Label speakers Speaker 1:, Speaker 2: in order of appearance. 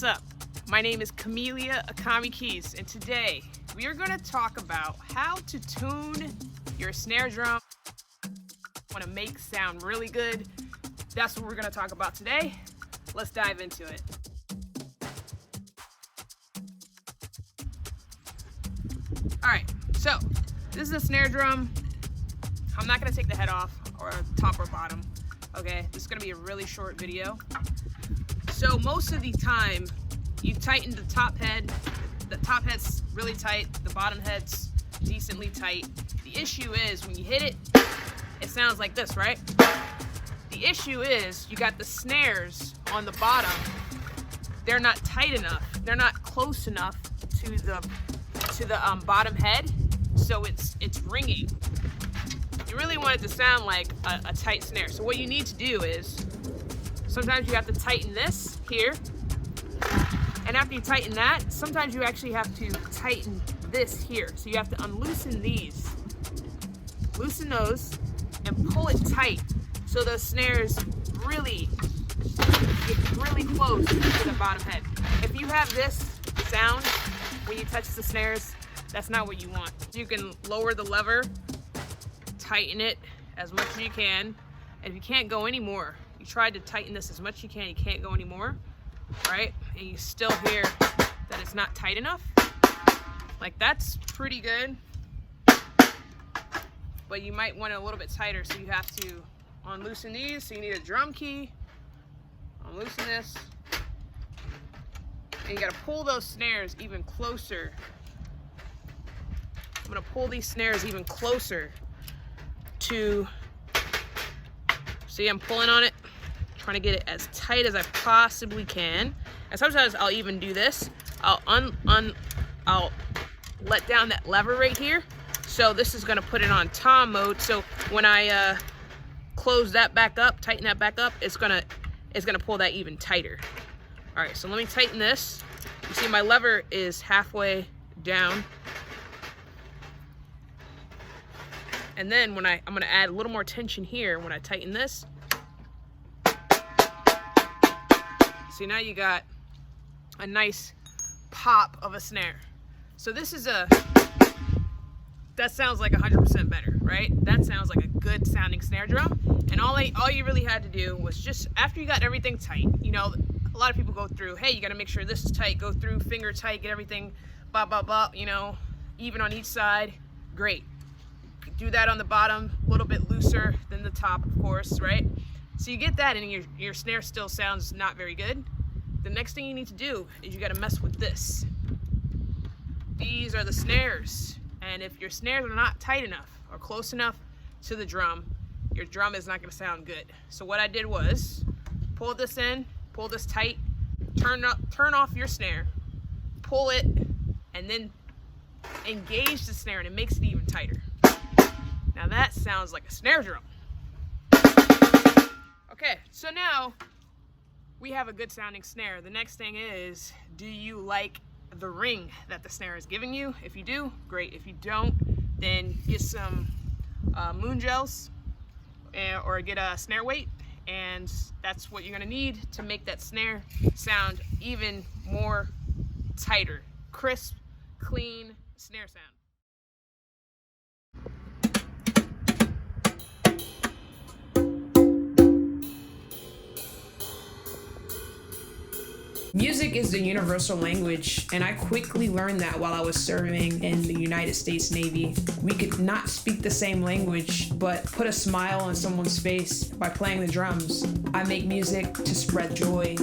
Speaker 1: what's up? My name is Camelia Akami Keys, and today we are going to talk about how to tune your snare drum. Want to make sound really good? That's what we're going to talk about today. Let's dive into it. Alright, so this is a snare drum. I'm not going to take the head off, or top or bottom. Okay, this is going to be a really short video. So most of the time, you tighten the top head. The top head's really tight, the bottom head's decently tight. The issue is when you hit it, it sounds like this, right? The issue is you got the snares on the bottom. They're not tight enough. They're not close enough to the bottom head, so it's ringing. You really want it to sound like a tight snare. So what you need to do is, sometimes you have to tighten this here, and after you tighten that, sometimes you actually have to tighten this here. So you have to unloosen these, loosen those, and pull it tight so the snares really get really close to the bottom head. If you have this sound when you touch the snares, that's not what you want. You can lower the lever, tighten it as much as you can, and if you can't go anymore, you tried to tighten this as much as you can't go anymore, right? And you still hear that it's not tight enough. Like, that's pretty good, but you might want it a little bit tighter, so you have to unloosen these. So you need a drum key, unloosen this, and you gotta pull those snares even closer. I'm gonna pull these snares even closer to, see, I'm pulling on it, trying to get it as tight as I possibly can. And sometimes I'll even do this. I'll let down that lever right here. So this is gonna put it on tom mode. So when I close that back up, tighten that back up, it's gonna pull that even tighter. All right, so let me tighten this. You see my lever is halfway down. And then when I'm gonna add a little more tension here when I tighten this. See, now you got a nice pop of a snare. So this is that sounds like 100% better, right? That sounds like a good sounding snare drum. And all you really had to do was just, after you got everything tight, you know, a lot of people go through, hey, you gotta make sure this is tight, go through, finger tight, get everything, blah, blah, blah, you know, even on each side. Great. Do that on the bottom, a little bit looser than the top, of course, right? So you get that, and your snare still sounds not very good. The next thing you need to do is you got to mess with this. These are the snares, and if your snares are not tight enough or close enough to the drum, your drum is not going to sound good. So what I did was pull this in, pull this tight, turn off your snare, pull it, and then engage the snare, and it makes it even tighter. Now that sounds like a snare drum. Okay, so now we have a good sounding snare. The next thing is, do you like the ring that the snare is giving you? If you do, great. If you don't, then get some moon gels or get a snare weight, and that's what you're gonna need to make that snare sound even more tighter. Crisp, clean snare sound. Music is the universal language, and I quickly learned that while I was serving in the United States Navy. We could not speak the same language, but put a smile on someone's face by playing the drums. I make music to spread joy.